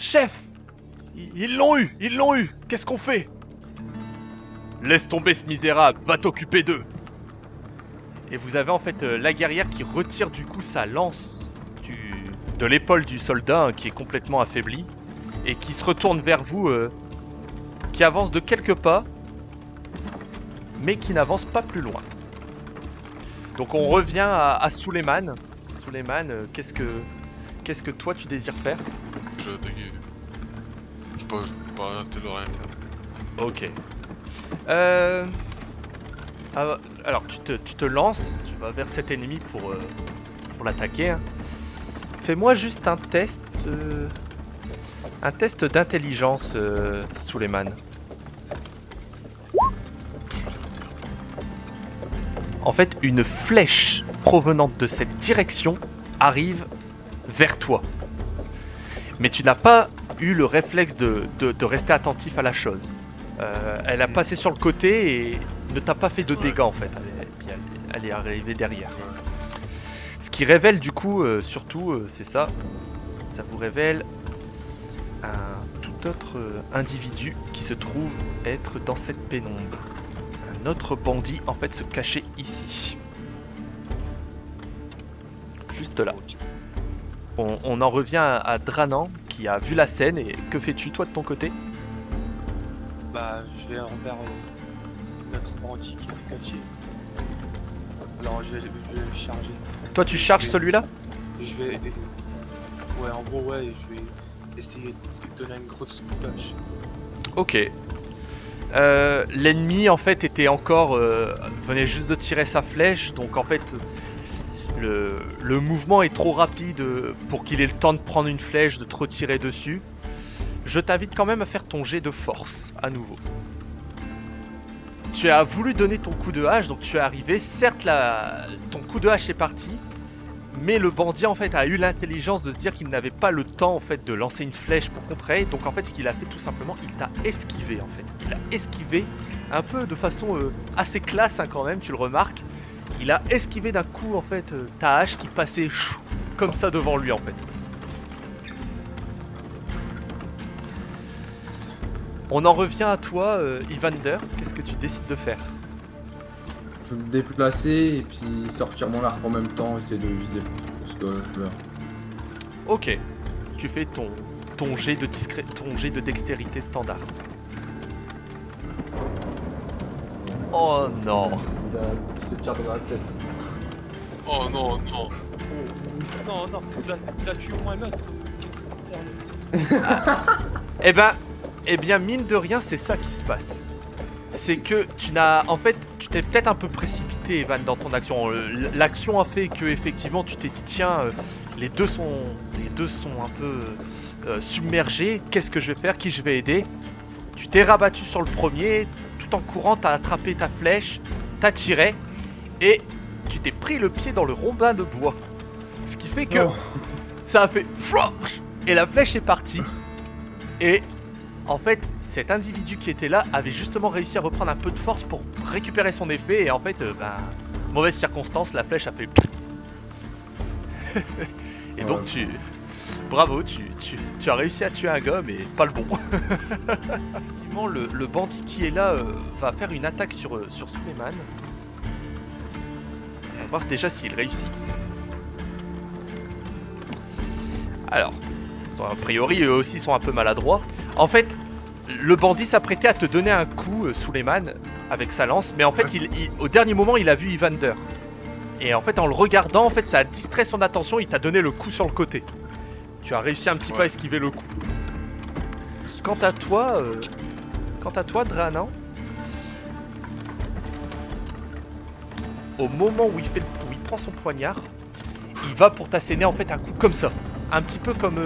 Chef! Ils l'ont eu! Ils l'ont eu! Qu'est-ce qu'on fait? Laisse tomber ce misérable, va t'occuper d'eux! Et vous avez en fait la guerrière qui retire du coup sa lance de l'épaule du soldat qui est complètement affaibli et qui se retourne vers vous, qui avance de quelques pas, mais qui n'avance pas plus loin. Donc on revient à Suleiman. Suleiman, qu'est-ce que toi tu désires faire? Je vais attaquer. Je peux pas rester le rien faire. Ok. Alors tu te lances, tu vas vers cet ennemi pour l'attaquer. Hein. Fais-moi juste un test d'intelligence, Suleiman. En fait, une flèche provenante de cette direction arrive vers toi. Mais tu n'as pas eu le réflexe de rester attentif à la chose. Elle a passé sur le côté et ne t'a pas fait de dégâts en fait. Elle est arrivée derrière. Ce qui révèle du coup, surtout, c'est ça. Ça vous révèle un tout autre individu qui se trouve être dans cette pénombre. Un autre bandit en fait se cachait ici. Juste là. On en revient à Dranan qui a vu la scène et que fais-tu toi de ton côté? Bah, je vais envers notre bandit qui est caché. Alors, je vais le charger. Toi tu charges celui-là? Je vais. Ouais, en gros, ouais, je vais essayer de donner une grosse tâche. Ok. L'ennemi en fait était encore venait juste de tirer sa flèche, donc en fait le mouvement est trop rapide pour qu'il ait le temps de prendre une flèche, de te retirer dessus. Je t'invite quand même à faire ton jet de force à nouveau. Tu as voulu donner ton coup de hache, donc tu es arrivé. Certes, ton coup de hache est parti, mais le bandit en fait a eu l'intelligence de se dire qu'il n'avait pas le temps en fait de lancer une flèche pour contrer. Donc en fait, ce qu'il a fait tout simplement, il t'a esquivé en fait. Il a esquivé un peu de façon assez classe hein, quand même. Tu le remarques. Il a esquivé d'un coup en fait ta hache qui passait comme ça devant lui en fait. On en revient à toi, Evander. Qu'est-ce que tu décides de faire? Je vais me déplacer et puis sortir mon arc en même temps, essayer de viser pour ce que je veux. Ok. Tu fais ton jet de dextérité standard. Oh non. Je te tire dans la tête. Oh non, non. Non, non, vous appuyez au moins un autre. Eh bien, mine de rien, c'est ça qui se passe. C'est que tu t'es peut-être un peu précipité, Evan, dans ton action. L'action a fait que, effectivement, tu t'es dit, tiens, les deux sont un peu submergés. Qu'est-ce que je vais faire? Qui je vais aider? Tu t'es rabattu sur le premier, tout en courant, t'as attrapé ta flèche, t'as tiré, et tu t'es pris le pied dans le rondin de bois. Ce qui fait que ça a fait flouch, et la flèche est partie. Et en fait, cet individu qui était là avait justement réussi à reprendre un peu de force pour récupérer son effet. Et en fait, mauvaise circonstance, la flèche a fait... Et donc bravo, tu as réussi à tuer un gars, mais pas le bon. Effectivement, le bandit qui est là va faire une attaque sur Suleiman. On va voir déjà s'il réussit. Alors, a priori, eux aussi sont un peu maladroits. En fait, le bandit s'apprêtait à te donner un coup, Suleiman, avec sa lance, mais en fait, au dernier moment, il a vu Evander. Et en fait, en le regardant, en fait, ça a distrait son attention, il t'a donné le coup sur le côté. Tu as réussi un petit peu à esquiver le coup. Quant à toi, Dranan, au moment où il prend son poignard, il va pour t'asséner en fait un coup comme ça. Un petit peu comme,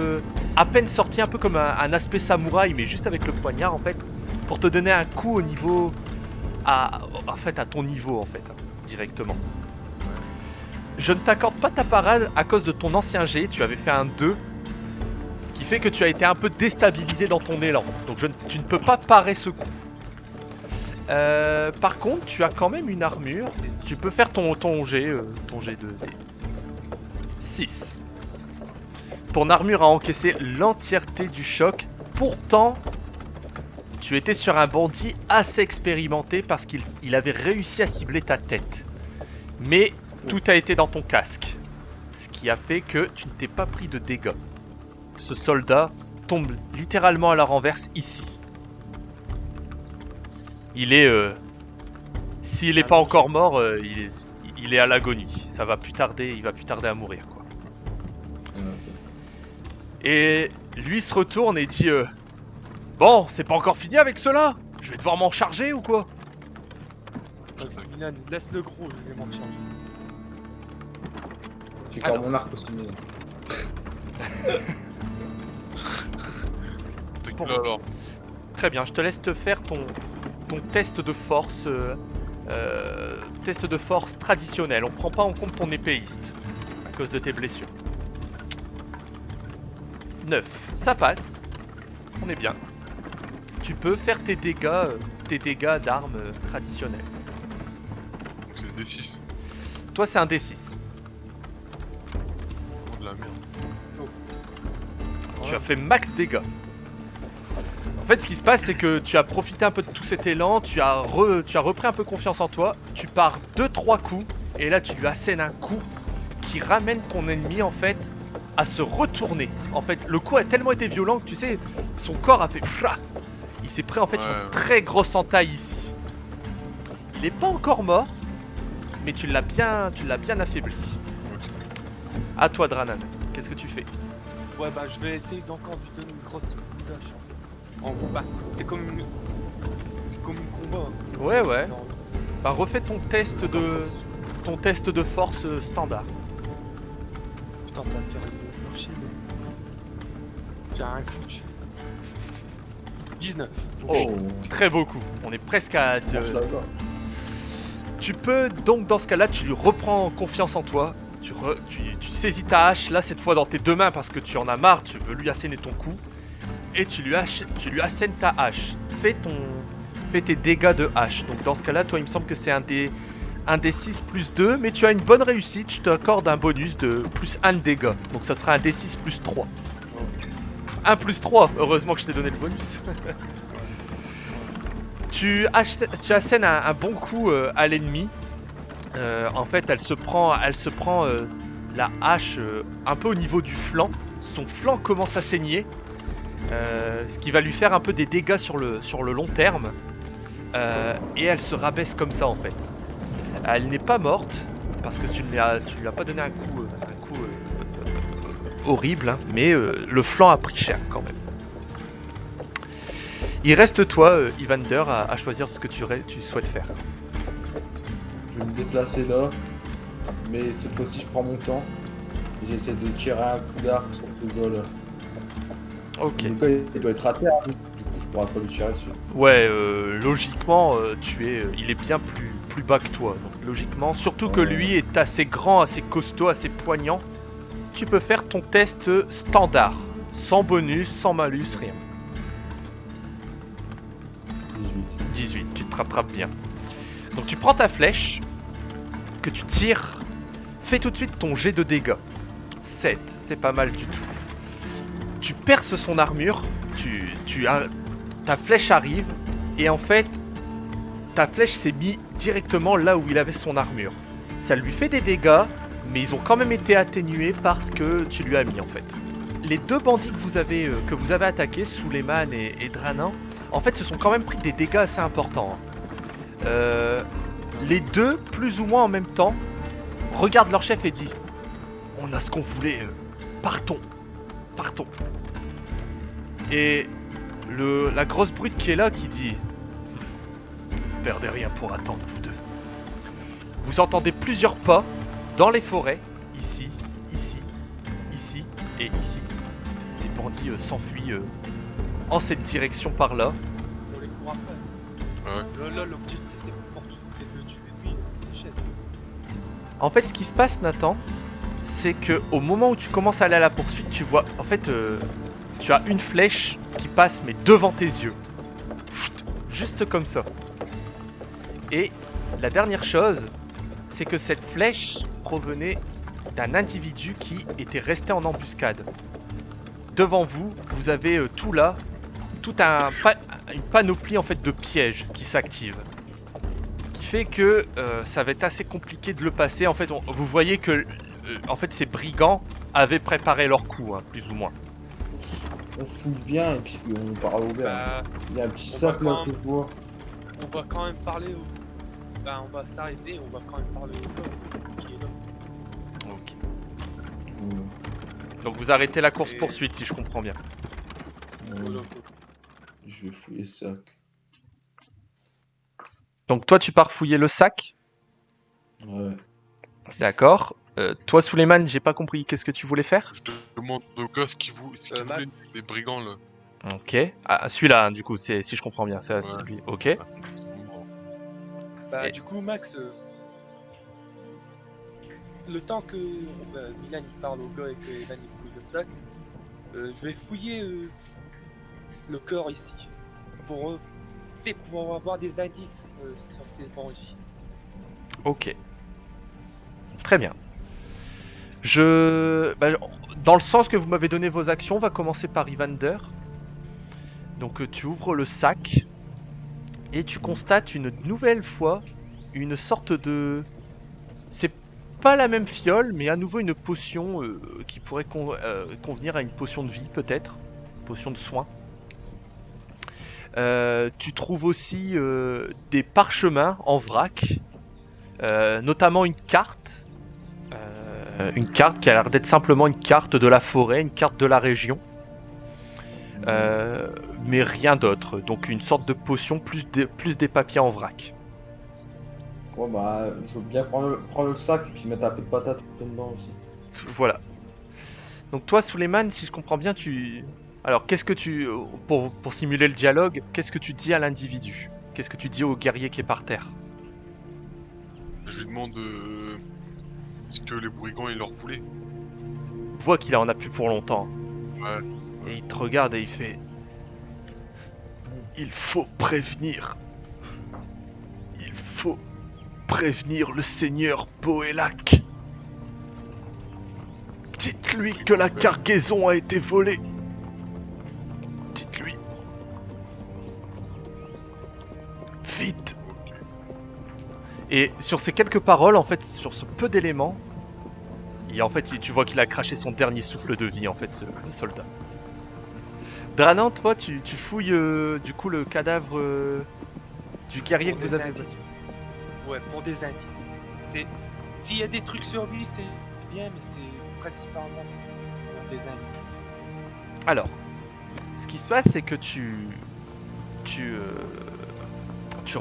à peine sorti, un peu comme un aspect samouraï, mais juste avec le poignard en fait, pour te donner un coup au niveau, à ton niveau en fait, directement. Je ne t'accorde pas ta parade à cause de ton ancien jet, tu avais fait un 2, ce qui fait que tu as été un peu déstabilisé dans ton élan, donc tu ne peux pas parer ce coup. Par contre, tu as quand même une armure, tu peux faire ton jet de 6. Ton armure a encaissé l'entièreté du choc. Pourtant, tu étais sur un bandit assez expérimenté parce qu'il avait réussi à cibler ta tête. Mais tout a été dans ton casque. Ce qui a fait que tu ne t'es pas pris de dégâts. Ce soldat tombe littéralement à la renverse ici. Il est... S'il n'est pas encore mort, il est à l'agonie. Ça va plus tarder, il va plus tarder à mourir, quoi. Et lui se retourne et dit bon, c'est pas encore fini avec cela. Je vais devoir m'en charger ou quoi? Milan, laisse le gros, je vais m'en charger. J'ai encore mon arc aussi. Mais... T'es Bon. là alors. Très bien, je te laisse te faire ton test de force. Test de force traditionnel. On prend pas en compte ton épéiste à cause de tes blessures. 9, ça passe. On est bien. Tu peux faire tes dégâts d'armes traditionnels. Donc c'est D6. Toi, c'est un D6. Oh, de la merde. Tu as fait max dégâts. En fait, ce qui se passe, c'est que tu as profité un peu de tout cet élan, tu as repris un peu confiance en toi, tu pars 2-3 coups, et là tu lui assènes un coup qui ramène ton ennemi en fait à se retourner. En fait, le coup a tellement été violent que tu sais, son corps a fait fla. Il s'est pris en fait une très grosse entaille ici. Il est pas encore mort, mais tu l'as bien affaibli. Ok. À toi, Dranan, qu'est-ce que tu fais? Ouais, bah je vais essayer d'encore lui donner une grosse dash. En gros, bah, c'est comme une combat. Hein. Ouais, ouais. Non, Bah refais ton test de force standard. putain, ça a intérêt de marcher, mais... J'ai rien foutu. 19. Oh, très beaucoup. On est presque à... Tu peux donc dans ce cas-là, tu lui reprends confiance en toi. Tu saisis ta hache, là cette fois dans tes deux mains parce que tu en as marre, tu veux lui asséner ton coup. Et tu lui assènes ta hache. Fais tes dégâts de hache. Donc dans ce cas-là, toi il me semble que c'est un D6 plus 2, mais tu as une bonne réussite, je t'accorde un bonus de plus 1 de dégâts. Donc ça sera un D6 plus 3. 1 plus 3, heureusement que je t'ai donné le bonus. Tu assènes un bon coup à l'ennemi. En fait, elle se prend la hache un peu au niveau du flanc. Son flanc commence à saigner. Ce qui va lui faire un peu des dégâts sur le long terme. Et elle se rabaisse comme ça en fait. Elle n'est pas morte parce que tu ne lui as pas donné un coup horrible, hein, mais le flanc a pris cher quand même. Il reste toi, Evander, à choisir ce que tu souhaites faire. Je vais me déplacer là, mais cette fois-ci je prends mon temps. Et j'essaie de tirer un coup d'arc sur ce gars-là. Ok. Le gars il doit être à terre, du coup je pourrais pas lui tirer dessus. Ouais, logiquement, il est bien plus bas que toi. Donc logiquement, surtout que lui est assez grand, assez costaud, assez poignant. Tu peux faire ton test standard, sans bonus, sans malus, rien. 18, tu te rattrapes bien. Donc tu prends ta flèche, que tu tires, fais tout de suite ton jet de dégâts. 7, c'est pas mal du tout. Tu perces son armure, ta flèche arrive, et en fait, ta flèche s'est mise directement là où il avait son armure. Ça lui fait des dégâts, mais ils ont quand même été atténués parce que tu lui as mis en fait. Les deux bandits que vous avez attaqués, Suleiman et Dranan, en fait se sont quand même pris des dégâts assez importants. Les deux, plus ou moins en même temps, regardent leur chef et disent « On a ce qu'on voulait, partons, partons ». Et la grosse brute qui est là qui dit « Perdez rien pour attendre, vous deux ». Vous entendez plusieurs pas dans les forêts, ici, ici, ici et ici. Les bandits s'enfuient en cette direction par là. On les court après. Ouais. Là, l'objectif, c'est de tuer lui, le chef. En fait, ce qui se passe, Nathan, c'est que au moment où tu commences à aller à la poursuite, tu vois, en fait, tu as une flèche qui passe, mais devant tes yeux. Chut, juste comme ça. Et la dernière chose, c'est que cette flèche provenait d'un individu qui était resté en embuscade. devant vous, vous avez tout là, une panoplie en fait de pièges qui s'activent. Qui fait que ça va être assez compliqué de le passer. En fait, vous voyez que en fait, ces brigands avaient préparé leur coup, hein, plus ou moins. On se fouille bien et puis on part à l'auberge. Bah, Il y a un petit on sac va là quand que je vois. on va quand même parler au... Bah, on va s'arrêter, on va quand même parler au gars qui est là. Ok. Mm. Donc vous arrêtez la course Et- poursuite si je comprends bien. Voilà. Je vais fouiller le sac. Donc toi tu pars fouiller le sac. Ouais. D'accord. Toi Souleymane, j'ai pas compris. Qu'est-ce que tu voulais faire? Je demande au gars ce qu'il voulait, Max. les brigands là. Ok. Ah, celui-là, hein, du coup, si je comprends bien, c'est Ouais. lui. Ok. Bah, Et- du coup, Max, le temps que Milan il parle au gars et que Evan il fouille le sac, je vais fouiller le corps ici pour, pour avoir des indices sur ces bandits. Ok. Très bien. Dans le sens que vous m'avez donné vos actions, on va commencer par Evander. Donc tu ouvres le sac et tu constates une nouvelle fois une sorte de... C'est pas la même fiole, mais à nouveau une potion qui pourrait convenir à une potion de vie peut-être. Potion de soin. Tu trouves aussi des parchemins en vrac, notamment une carte. Une carte qui a l'air d'être simplement une carte de la forêt, une carte de la région. Mais rien d'autre. Donc une sorte de potion plus des papiers en vrac. Ouais, bah, je veux bien prendre le sac et puis mettre un peu de patate dedans aussi. Voilà. Donc toi, Souleymane, si je comprends bien, tu... Alors, qu'est-ce que tu... Pour simuler le dialogue, qu'est-ce que tu dis à l'individu? Qu'est-ce que tu dis au guerrier qui est par terre? Je lui demande ce que les brigands ils leur voulaient. Tu vois qu'il en a plus pour longtemps. Ouais. Et il te regarde et il fait... Il faut prévenir. Il faut prévenir le seigneur Poélac. Dites-lui que la cargaison a été volée. Dites-lui. Vite. Et sur ces quelques paroles, en fait, sur ce peu d'éléments, tu vois qu'il a craché son dernier souffle de vie, en fait, le soldat. Dranan, toi, tu fouilles du coup le cadavre du guerrier Pour que vous des avez... indices. Ouais, pour des indices. S'il y a des trucs sur lui, c'est bien, mais c'est principalement pour des indices. Alors, ce qui se passe, c'est que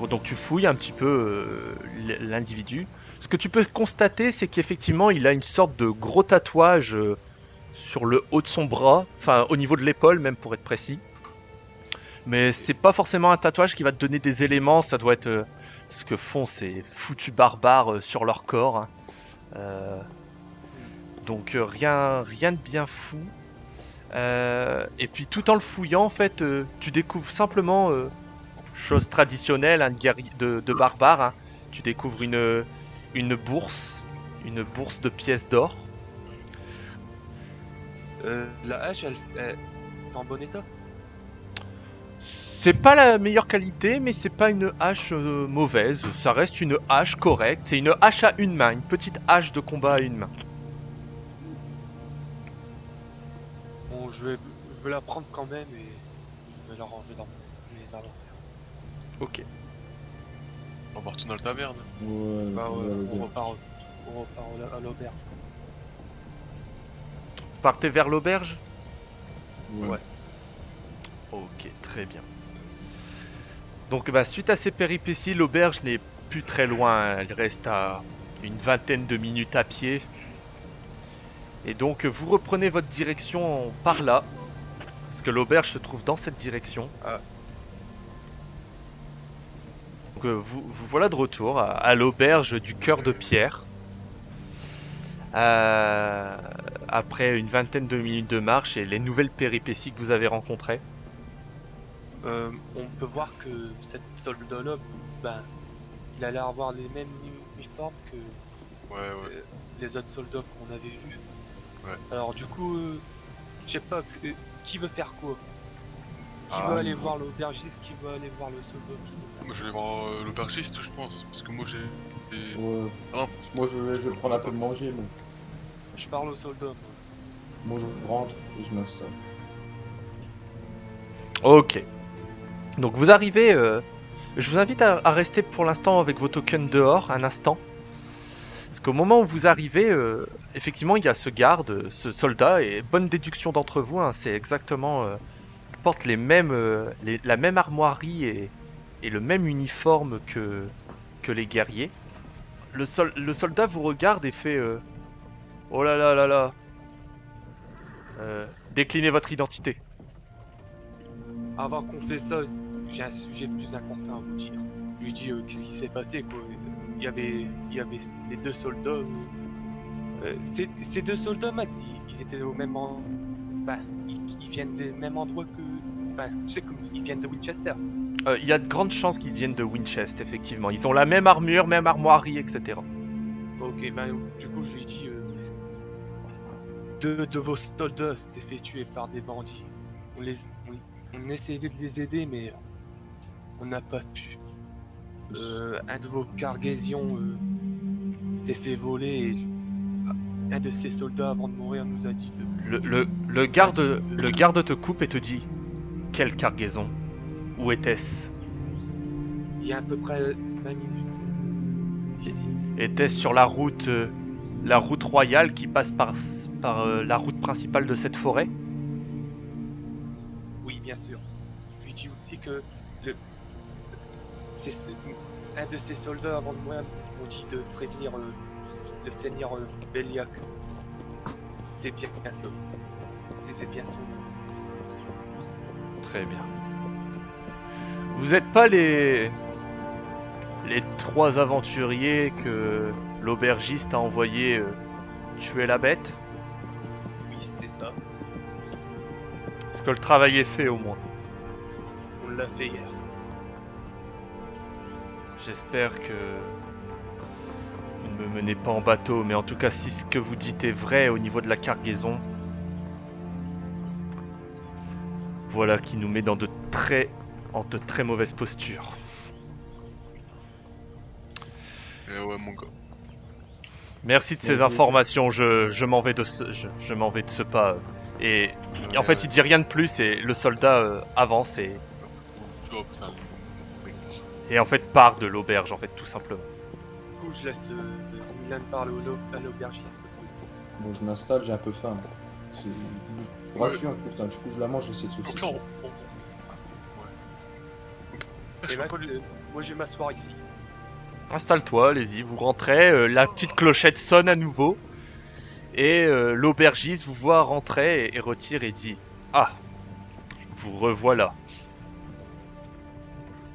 donc tu fouilles un petit peu l'individu. Ce que tu peux constater, c'est qu'effectivement, il a une sorte de gros tatouage sur le haut de son bras, enfin au niveau de l'épaule même pour être précis. Mais c'est pas forcément un tatouage qui va te donner des éléments, ça doit être ce que font ces foutus barbares sur leur corps. Hein. Donc rien de bien fou. Et puis tout en le fouillant, en fait, tu découvres simplement chose traditionnelle hein, de barbare. Hein. Tu découvres une bourse de pièces d'or. La hache, c'est en bon état. C'est pas la meilleure qualité, mais c'est pas une hache mauvaise. Ça reste une hache correcte. C'est une hache à une main, une petite hache de combat à une main. Bon, je vais la prendre quand même et je vais la ranger dans mes inventaires. Ok. On va retourner à la taverne. Ouais, Bah ouais, ouais, on repart à l'auberge. Partez vers l'auberge. ouais. Ok, très bien. Donc suite à ces péripéties, l'auberge n'est plus très loin. Elle reste à une vingtaine de minutes à pied. Et donc vous reprenez votre direction par là. Parce que l'auberge se trouve dans cette direction. Ah. Donc vous voilà de retour à l'auberge du Cœur de Pierre. Après une vingtaine de minutes de marche et les nouvelles péripéties que vous avez rencontrées. On peut voir que cette soldat-là, ben, il a l'air avoir les mêmes uniformes que Ouais. les autres soldats qu'on avait vus. Ouais. Alors du coup, Je sais pas, qui veut faire quoi? Qui Ah, veut aller voir l'aubergiste? Qui veut aller voir le soldat? Qui veut faire Moi je vais voir l'aubergiste, je pense. Parce que moi j'ai. Ouais. Ah, Moi, je vais prendre un peu de manger, mais Je parle au soldat. moi, je rentre et je m'installe. Ok. Donc vous arrivez. Je vous invite à rester pour l'instant avec vos tokens dehors un instant. Parce qu'au moment où vous arrivez, effectivement, il y a ce garde, ce soldat, et bonne déduction d'entre vous, hein, c'est exactement. Porte les mêmes, la même armoirie et le même uniforme que les guerriers. Le soldat vous regarde et fait oh là là là là. Déclinez votre identité. Avant qu'on fait ça, j'ai un sujet plus important à vous dire. Je lui dis qu'est-ce qui s'est passé quoi. Il y avait les deux soldats. Ces deux soldats, Max, ils étaient au même endroit. Ben, ils viennent des mêmes endroits que. Ben, tu sais, comme ils viennent de Winchester. Il y a de grandes chances qu'ils viennent de Winchester, effectivement. Ils ont la même armure, même armoirie, etc. Ok, ben du coup, je lui dis deux de vos soldats s'est fait tuer par des bandits. On essayait de les aider, mais on n'a pas pu. Un de vos cargaisons s'est fait voler et un de ses soldats avant de mourir nous a dit de... Le garde te coupe et te dit quelle cargaison? Où était-ce? Il y a à peu près 20 minutes d'ici. Était-ce sur la route royale qui passe par la route principale de cette forêt? Oui, bien sûr. Je lui dis aussi que un de ses soldats avant de mourir m'ont dit de prévenir le seigneur Béliac. C'est bien ça. C'est bien son nom. Très bien. Vous n'êtes pas les trois aventuriers que l'aubergiste a envoyé tuer la bête? Oui, c'est ça. Est-ce que le travail est fait au moins? On l'a fait hier. J'espère que vous ne me menez pas en bateau, mais en tout cas, si ce que vous dites est vrai au niveau de la cargaison, voilà qui nous met en de très mauvaises postures. Eh ouais, mon gars. Merci de ces informations, je m'en vais de ce pas. Et en fait, il dit rien de plus et le soldat avance Job, ça. et en fait part de l'auberge, en fait, tout simplement. Du coup, je laisse Milan parler à l'aubergiste parce que Bon, je m'installe, j'ai un peu faim. C'est gratuit en plus, hein. Du coup, je la mange, j'essaie de Donc saucisser. là, Et Max, moi je vais m'asseoir ici. Installe-toi, allez-y, vous rentrez, la petite clochette sonne à nouveau, et l'aubergiste vous voit rentrer et retire et dit « Ah, vous revoilà.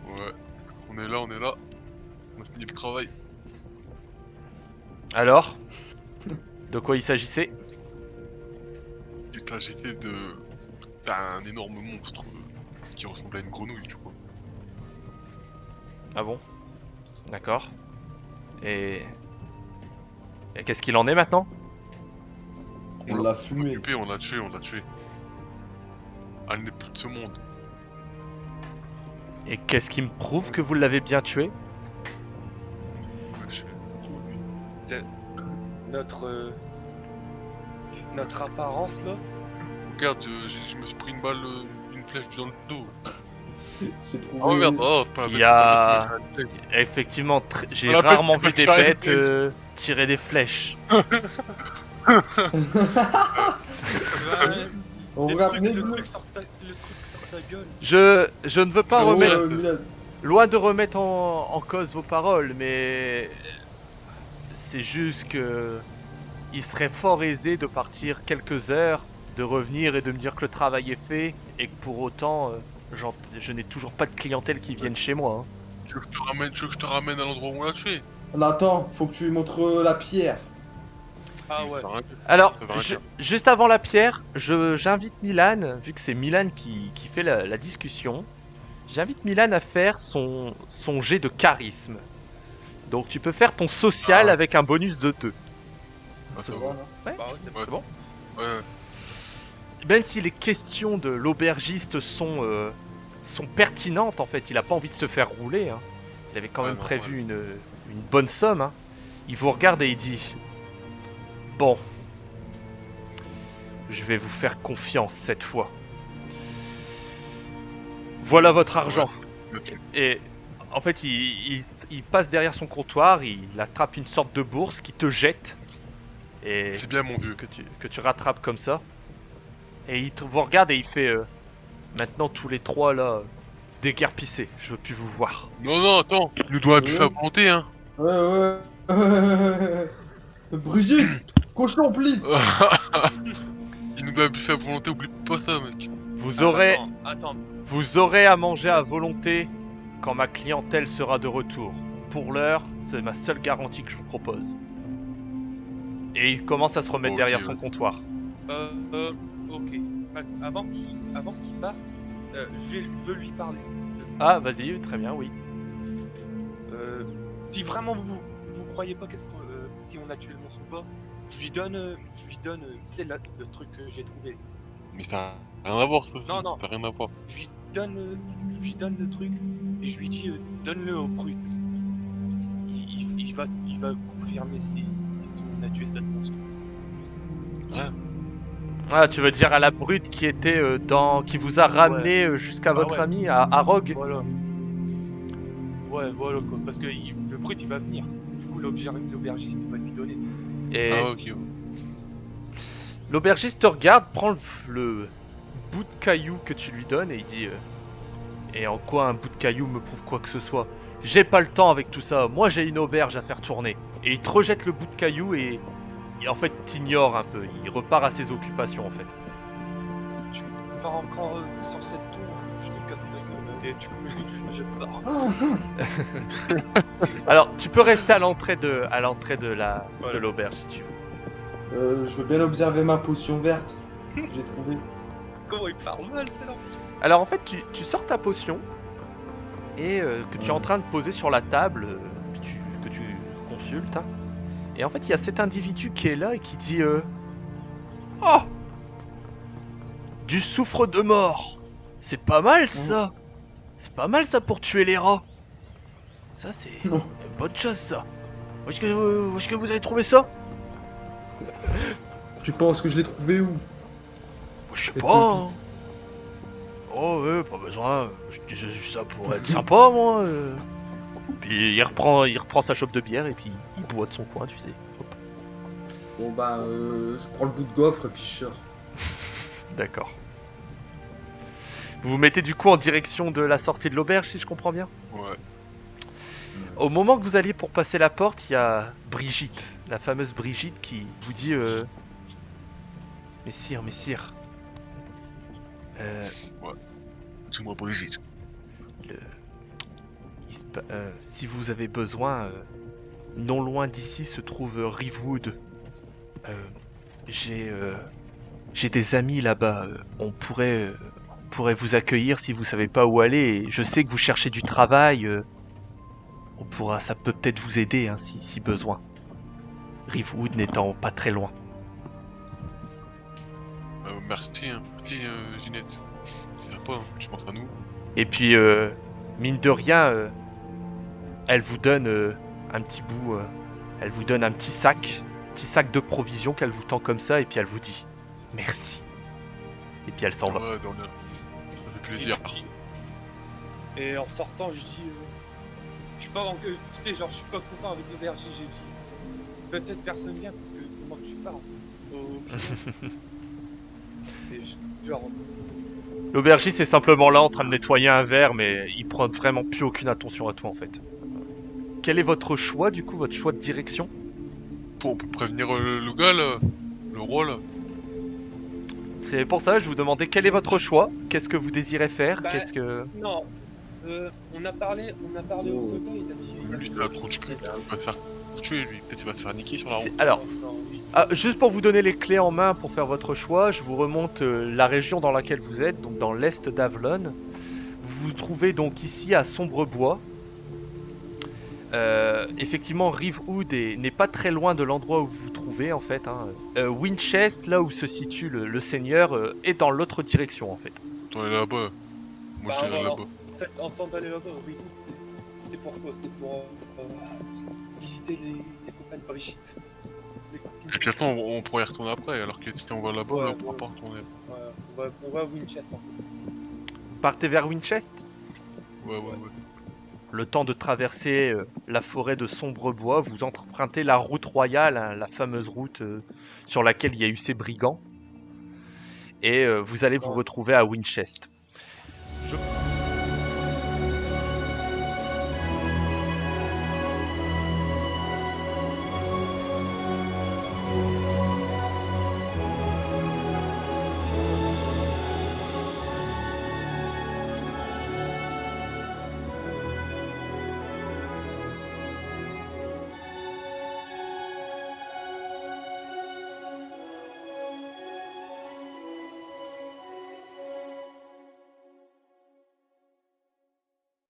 Ouais, on est là. On a fini le travail. Alors, de quoi il s'agissait? Il s'agissait d'un énorme monstre qui ressemblait à une grenouille, tu vois. Ah bon? D'accord. Et qu'est-ce qu'il en est maintenant? On l'a fumé. Occupé, on l'a tué. Elle n'est plus de ce monde. Et qu'est-ce qui me prouve que vous l'avez bien tué? Ouais, Notre apparence là, Regarde, je me suis pris une flèche dans le dos. J'ai trouvé. Oh merde, oh, c'est pas la Il peine, y a- c'est pas la peine. Effectivement, j'ai la peine rarement de vu des tirer des bêtes flèches. tirer des flèches. On le regarde truc, mes le bleus. truc sort ta gueule. Je ne veux pas Oh, remettre... Milan. Loin de remettre en cause vos paroles, mais... C'est juste que... Il serait fort aisé de partir quelques heures, de revenir et de me dire que le travail est fait, et que pour autant, je n'ai toujours pas de clientèle qui vienne chez moi. Hein. Tu veux que je te ramène à l'endroit où on l'a tué? Non, attends, faut que tu lui montres la pierre. Ah ouais. Ça va rien dire. Alors, Ça va rien dire. juste avant la pierre, j'invite Milan, vu que c'est Milan qui fait la discussion, j'invite Milan à faire son jet de charisme. Donc tu peux faire ton social Ah. avec un bonus de 2. Ah, ça Ça va. va, non Ouais, Bah ouais, c'est Ouais. c'est bon. Ouais, même si les questions de l'aubergiste sont pertinentes, en fait, il a pas envie de se faire rouler. Hein. Il avait quand Ouais, même non, prévu une bonne somme. Hein. Il vous regarde et il dit « Bon, je vais vous faire confiance cette fois. Voilà votre argent. Ok. Et en fait, il passe derrière son comptoir, il attrape une sorte de bourse qui te jette. Et C'est bien, mon vieux. que tu rattrapes comme ça. Et vous regarde et il fait maintenant tous les trois là, déguerpissez, je veux plus vous voir. Non, non, attends. Il nous doit un buffet à volonté, hein. Ouais. Brigitte, cochon, please. Il nous doit un buffet à volonté, oublie pas ça, mec. Vous aurez, Attends. vous aurez à manger à volonté quand ma clientèle sera de retour. Pour l'heure, c'est ma seule garantie que je vous propose. Et il commence à se remettre Ok, derrière ouais. son comptoir. Ok. Max, avant qu'il parte, je veux lui parler. Ah, vas-y, très bien, oui. Si vraiment vous croyez pas si on a tué le monstre ou pas, je lui donne, c'est le truc que j'ai trouvé. Mais ça a rien à voir, ça aussi. Non. Ça a rien à voir. Je lui donne le truc et je lui dis donne-le au brut. Il va confirmer si on a tué ce monstre. Ah, tu veux dire à la brute qui était qui vous a ramené jusqu'à Bah votre ouais. ami, à Rogue. Voilà. Ouais, voilà quoi. Parce que le brut il va venir. Du coup l'aubergiste il va lui donner. Et Ah, ok, ouais. l'aubergiste te regarde, prend le bout de caillou que tu lui donnes et il dit et en quoi un bout de caillou me prouve quoi que ce soit? J'ai pas le temps avec tout ça, moi j'ai une auberge à faire tourner. Et il te rejette le bout de caillou et en fait t'ignore un peu, il repart à ses occupations en fait. Tu pars encore sur cette tour, je te casse ta gueule et du coup je sors. Alors tu peux rester à l'entrée de Voilà. l'auberge si tu veux. Je veux bien observer ma potion verte. que J'ai trouvé. Comment il parle mal c'est là. Alors en fait tu sors ta potion et que tu es en train de poser sur la table, que tu consultes. Hein. Et en fait il y a cet individu qui est là et qui dit Oh, du soufre de mort. C'est pas mal ça. C'est pas mal ça pour tuer les rats. Ça c'est Non. une bonne chose ça. Où est-ce que vous avez trouvé ça? Tu penses que je l'ai trouvé où? Je sais Et pas. puis- Hein. Oh ouais, pas besoin. Je disais juste ça pour être sympa moi. Puis il reprend sa chope de bière et puis il boit de son coin, tu sais. Hop. Bon bah, je prends le bout de gaufre et puis je sors. D'accord. Vous vous mettez du coup en direction de la sortie de l'auberge si je comprends bien. Ouais. Au moment que vous alliez pour passer la porte, il y a Brigitte, la fameuse Brigitte qui vous dit Messire, Dis-moi, Brigitte. si vous avez besoin, non loin d'ici se trouve Rivewood. J'ai des amis là-bas. On pourrait vous accueillir si vous savez pas où aller. Et je sais que vous cherchez du travail. Ça peut peut-être vous aider hein, si besoin. Rivewood n'étant pas très loin. Merci, Ginette. C'est sympa, hein. Tu penses à nous. Et puis, mine de rien, elle vous donne un petit bout, elle vous donne un petit sac de provisions qu'elle vous tend comme ça, et puis elle vous dit merci. Et puis elle s'en va. Ouais, dans le... Ça fait plaisir. Et en sortant je dis je suis pas tu sais genre je suis pas content avec l'aubergiste, j'ai dit peut-être personne vient parce que comment tu parles et je rentre. L'aubergiste est simplement là en train de nettoyer un verre, mais il prend vraiment plus aucune attention à toi en fait. Quel est votre choix du coup, votre choix de direction? On peut prévenir le gars là, le roi là. C'est pour ça que je vous demandais quel est votre choix, qu'est-ce que vous désirez faire, Bah, qu'est-ce que... Non, on a parlé aux soldats, il a dit... Lui, il a trop de cul, il va se faire tuer lui, peut-être il va se faire niquer sur la route. Alors, juste pour vous donner les clés en main pour faire votre choix, je vous remonte la région dans laquelle vous êtes, donc dans l'est d'Avalon. Vous vous trouvez donc ici à Sombrebois. Effectivement, Rivewood n'est pas très loin de l'endroit où vous vous trouvez en fait. Hein. Winchester, là où se situe le seigneur, est dans l'autre direction en fait. Toi, aller là-bas. Moi, je dirais là-bas. En fait, en temps d'aller là-bas, oui, c'est pourquoi? C'est pour visiter les copains de Brigitte. Les copines. Et puis attends, on pourrait y retourner après, alors que si on va là-bas, Ouais, on pourra ouais. pas retourner. Ouais, on va à Winchester. En fait. Partez vers Winchester. Ouais. Le temps de traverser la forêt de sombres bois, vous empruntez la route royale, hein, la fameuse route sur laquelle il y a eu ces brigands. Et vous allez vous retrouver à Winchester.